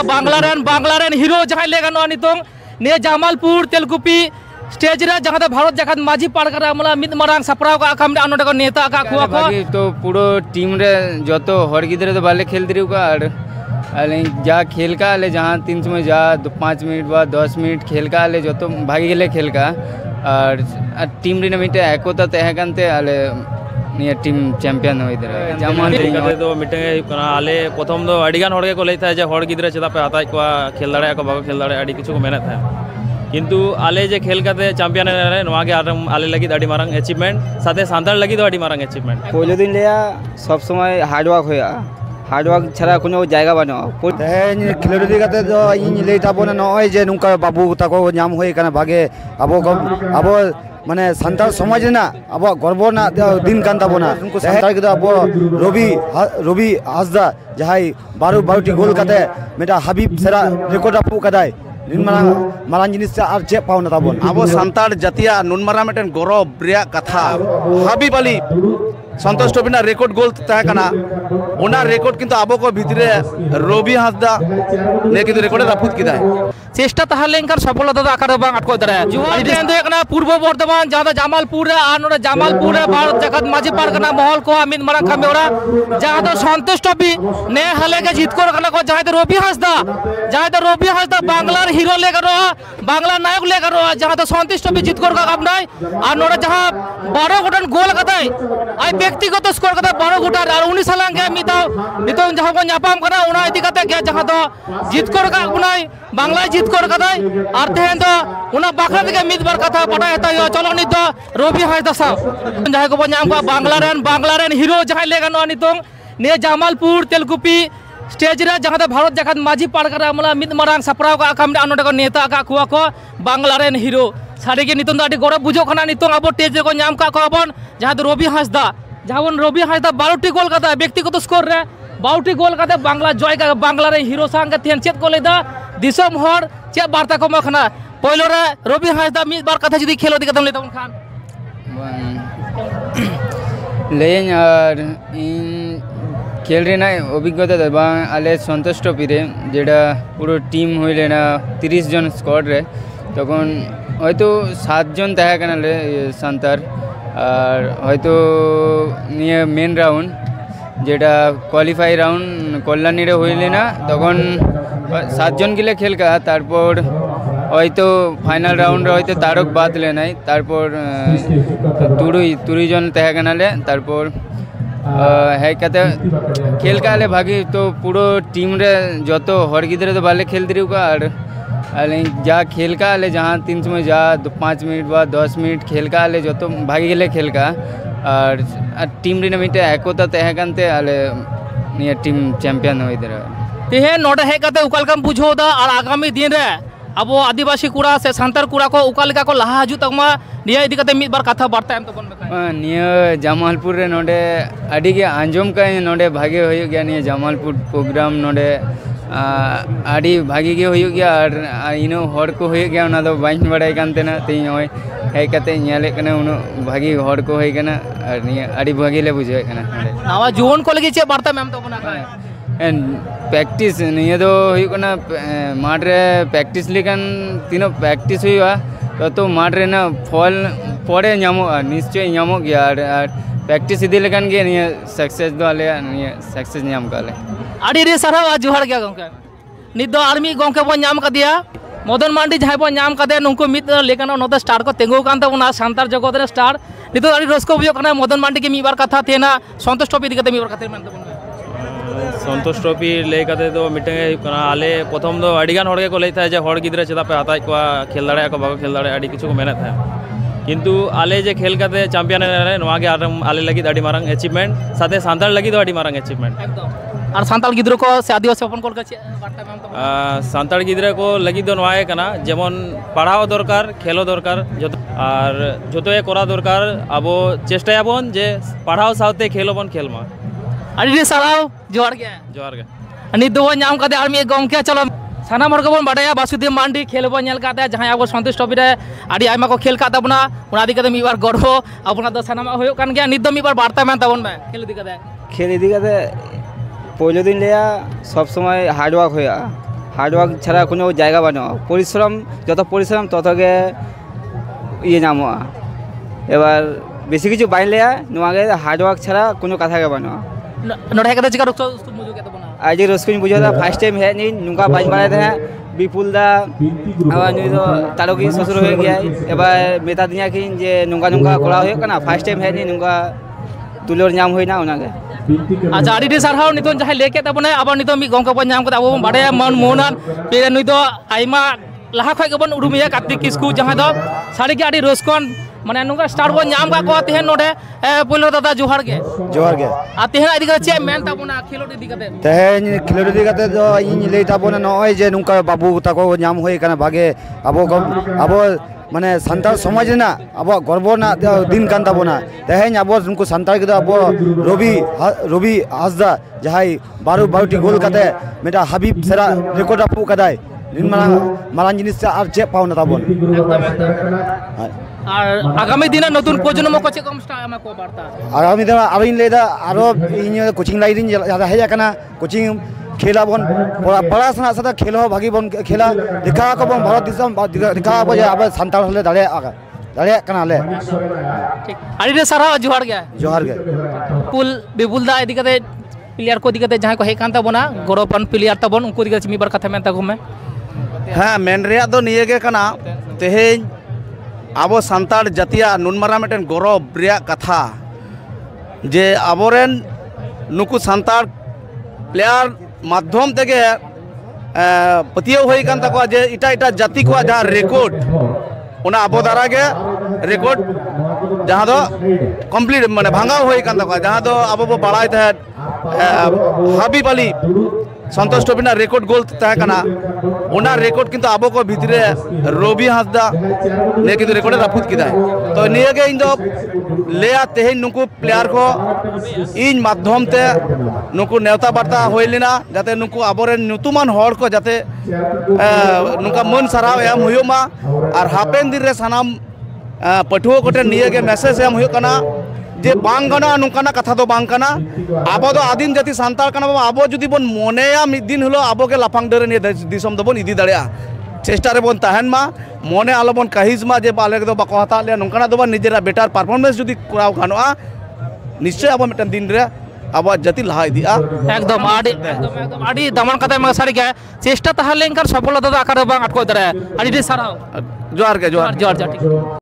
बांग्ला हिरो जहाँ लेगा नितों ने जामालपुर तेलकुपी स्टेज रे जहाँ भारत जाकात माझी पाड़करा मला मिद मारांग सपराव का काम नोडे को नेता का खुआ को तो पूरा टीम रे जो हर गिदरे तो बाले खेल दिरी का जा खेल का आले जहाँ 3 समय जा 5 मिनट बाद 10 मिनट खेल का आले जो तो भागी गेले खेल का और टीम रे मिटे एकता तहकानते आले निया टीम चैंपियन हो इधर जामान तो मिटे आले प्रथम दो अडिगान हर को लेता है जे हर गिदरे चेदा पे आता को खेल दाड़े को बाको खेल दाड़े अडी किछु को मेहनत है किंतु आले जे खेल काते चैंपियन रे नवा के आले लगी अडी मारंग अचीवमेंट साथे सांतार लगी तो अडी मारंग अचीवमेट पहले दिन लेया सब समय हार्ड वर्क होया हार्ड वर्क छाड़ा कोनो जायगा बानो तेहेन खेलोड दी काते तो इन लेटा बोना नय जे नुका बाबू ताको नाम होय काना भागे अबो माने सान्ताल समाज ना अब गर्व ना दिन कान ताबोना उनको सान्ताल के अब रवि हासदा जहाई 12 गोल काते मेटा हबीब सेरा रिकॉर्ड अपू कदाय मारान जिनिस आर चे पाउना ताबोन अब सान्ताल जातिया नुनमारा मेटन गौरव रिया कथा हबीब अली संतोष ट्रॉफी ना रेकॉर्ड गोल तहकना ओना रेकॉर्ड किंतु आबो को भितरे रवि हासदा ने किंतु रेकॉर्ड रापुत किदाय चेष्टा तहलेंकर सफलता तो आकार बांग अटको दरे जुवान ट्रेन एकना पूर्व बर्धमान जहां जामालपुर रे आर जामालपुर रे भारत जगत माझी पार करना महल को अमित मरा खामेरा जहां तो संतोष ट्रॉफी ने हले के जीत को रखना को जहां तो रवि हासदा बांग्लार हीरो लेकर बांग्ला नायक लेकर जहां तो संतोष ट्रॉफी जीत को अपनाय और नोरा जहां 12 गोटन गोल कदाय आई व्यक्तिगत स्कोर कदा 12 गोटा और 19 साल के मिताव नितो जहां को न्यापाम कना उना इदी कते के जहां तो जीत को अपनाय बांग्ला जीत को कदाय और तेहन तो उना बाखरा के मिद बार कथा पटा हेता चलो नित रवि हासदा सा जहां को नाम को बांग्ला हीरो जहां लेगा नितो ने जामालपुर तेलकुपी स्टेज रे जहाँ भारत जाकात माझी पाड़करा मला मिद मारांग सपराव का काम नोडे को नेता का खुआ को बांग्ला हीरो सारे के नितों अभी गौरव बुझो खाना नितों अब टेज को नाम का कोबन जहाँ तो रवि हासदा जहाँ बन रवि हासदा 12 गोल का व्यक्तिगत स्कोर रे 12 गोल का बांग्ला जय का बांग्ला हीरो सांग तेहन चेत को लेदा दिसम हर चे वार्ता को मखना पहलो रे रवि हासदा मिद बार कथा जदी खेलो दिकतम लेता खान लेन और इन खेल रेना अभिज्ञता बांग आले संतोष ट्रॉफी रे जेडा पूरा टीम हुई लेना 30 जन स्क्वाड रे तखन হয়তো 7 জন দেখা কানালে সান্তার আর হয়তো নিয়ে মেন রাউন্ড যেটা কোয়ালিফাই রাউন্ড কল্যাণীরে হইলে না তখন 7 জন গিলে খেলকা তারপর হয়তো ফাইনাল রাউন্ডে হয়তো তারক বাদ লে নাই তারপর তুরুই জন দেখা কানালে তারপর है कहते खेल का आले भागी तो पूरा टीम रे जो तो हर गिदरे तो बाले खेल दिरी का और जा खेल का आले जहाँ 3 समय जा 5 मिनट बाद 10 मिनट खेल का आले जो तो भागी गेले खेल का और टीम रे मिटे एकता तहकानते आले निया टीम चैंपियन हो इधर तेहे नोडे है कहते उकालकम बुझोदा और आगामी दिन रे अब आदिवासी कुड़ा से सांतार कुड़ा को उकालिका को लहा हजू तक निया इदी कते मिद बार कथा बार्ता एम तो बन निया जामालपुर रे नोडे अडी के आंजम का नोडे भागे होय गया निया जामालपुर प्रोग्राम नोडे अडी भागी के होय गया और इनो हर को होय गया ना तो बाइन बड़ाई कानते ना ते होय है कते न्याले कने उनो भागी हर को होय गना और निया अडी भागी ले बुझे कना नावा जोन को लगी चे बार्ता मैम तो बना प्रैक्टिस निया तो होय कना माठ रे प्रैक्टिस लेकन तीनो प्रैक्टिस हुआ तो माठ रे ना फल पड़े नामो निश्चय नामो गया और प्रैक्टिस इदी लेकन के निया सक्सेस दो आले निया सक्सेस नाम काले आड़ी रे सारा जोहार गया गंके नित दो आर्मी गंके बो नाम का दिया मदन मांडी जहां बो नाम का दे नुको मित लेकन नोद स्टार को तेंगो कान तबना सांतार जगत रे स्टार नित आड़ी रस्को बुझो कना मदन मांडी के मी बार कथा तेना संतोष ट्रॉफी दिकते मी बार कथा मन तबन संतोष ट्रॉफी ले काते तो मिटे आले प्रथम दो अडिगान हर को लेता है जे हर गिदरे चेदा पे आता को खेल दाड़े को बाको खेल दाड़े अडी किछु को मेहनत है किंतु आले जे खेल काते चैंपियन रे नवा के आले लगी अडी मारंग अचीवमेंट साथे सांतार लगी तो अडी मारंग अचीवमेंट एकदम और सांताल गिद्रो को से आदिवासी अपन कोल का बार्ता मैम तो सांताल गिद्रे को लगी दो नवाए कना जेमन पढ़ाओ दरकार खेलो दरकार और जतो ए करा दरकार अब चेष्टायाबन जे पढ़ाओ साथे खेलोबन खेलमा अड़ी साराव जोहार गया नित दो नाम कदे आर्मी गंके चलो सानाम हर को बाडया बासुदेव मांडी खेल बो नेल काते जहां अब संतोष ट्रॉफी रे आड़ी आयमा को खेल का तबना उना दी कदे मी बार गढ़ो अपना दो सानामा होयो कान गया नित दो मी बार बार्ता में तबन में खेल दी कदे पहले दिन लिया सब समय हार्ड वर्क होया হার্ডওয়ার্ক ছাড়া কোনো জায়গা বানানো পরিশ্রম যত পরিশ্রম তত গে ইয়ে নামা এবার বেশি কিছু বাইলে নোয়াগে হার্ডওয়ার্ক ছাড়া কোনো কথা গে বানানো नोड़े कदा चिका रुक मुझे कहते बना आज रस्कुन बुझा था फर्स्ट टाइम है नहीं नुका बाज बारे थे विपुल दा अब नुई तो तारो की ससुर हो गया एबार मेता दिया कि जे नुका नुका कोला हो कना फर्स्ट टाइम है नहीं नुका तुलोर नाम होइना उनागे अच्छा आड़ी दे सारहाव नितो जहां लेके तबने अब नितो मी गंका बन नाम को बाड़े मन मोहन पे नुई तो आइमा लाहा खय गबन उरुमिया कार्तिक किस्कू जहां दो साड़ी के आड़ी रस्कन माने नुका स्टार बन नाम का को तेहन नोडे पोलो दादा जोहार के आ तेहन इदी करे चे मेन तबना खेलोड इदी कते तेहन खेलोड इदी कते जो इन ले ताबना नय जे नुका बाबू ताको नाम होय काना भागे अब माने सान्ताल समाज ना अब गर्व ना दिन कान ताबना तेहन अब नुको सान्ताल के अब रवि हासदा जहाई 12 टी गोल कते मेटा हबीब सेरा रेकॉर्ड अपू कदाय मारान जिनिस आर चे पावना ताबन আর আগামী দিনে নতুন প্রজন্ম কো চে কম স্টার আমা কো বার্তা আগামী দিনে আর ইন লেদা আরো ইন কোচিং লাইন যাদা হেজা কানা কোচিং খেলা বন পড়াশোনা সাথে খেল ভাগি বন খেলা দেখা কো বন ভারত দিশম দেখা কো যে আবার সান্তাল হলে দাঁড়িয়ে কানা লে ঠিক আড়ি রে সারা জোহার গে পুল বিপুলদা এদিকে প্লেয়ার কো দিকে যাই কো হে কান্তা বনা গরপান প্লেয়ার তাবন উনকো দিকে মি বার কথা মেনতা ঘুমে হ্যাঁ মেন রেয়া দো নিয়ে গে কানা তেহেñ अब सान्ताड़ जातिया नुनमारा मिटन गौरव रिया कथा जे आबोरेन नुकु सान्ताड़ प्लेयर माध्यम तेगे पतियो होई कान तको जे इटा जाति को जहाँ रेकॉर्ड उना आबो दारा गे रेकॉर्ड जहाँ दो कम्प्लीट माने भांगा होई कान तको जहाँ दो आबो बो बड़ाई थे हाबीब अली संतोष ट्रॉफी ना रेकॉर्ड गोल तहकना उना रेकॉर्ड किंतु आबो को भितरे रवि हासदा ने किंतु रेकॉर्ड रापुत किदा तो निये गे इन दो लेया तेहेन नुकु प्लेयर को इन माध्यम ते नुकु नेवता बार्ता होइलिना जाते नुकु आबोरे नुतुमान हर को जाते नुका मन साराव एम हुयोमा और हापेन दिन रे सानाम पठुओ कोटे निये गे मैसेज एम हुयो कना जे बांग गना नुकाना कथा दो बांग कना आबो दो आदिम जाति सान्ताल कना आबो जुदी बन मोनेया मिद दिन हलो आबो के लाफांग डरे ने दिसम दबन इदी दाड़िया चेष्टा रे बन ताहेन मा मोने आलो बन कहिज मा जे बाले दो बाको हता ले नुकाना दो बन निजेरा बेटार परफॉर्मेंस जुदी कराव गानोआ निश्चय आबो मिटन दिन रे आबो जाति लहा इदिया एकदम आड़ी दमन कथा मा सारी के चेष्टा ताहलेन कर सफलता आकार बांग अटको दरे आड़ी दे साराव जोहार के जोहार ठीक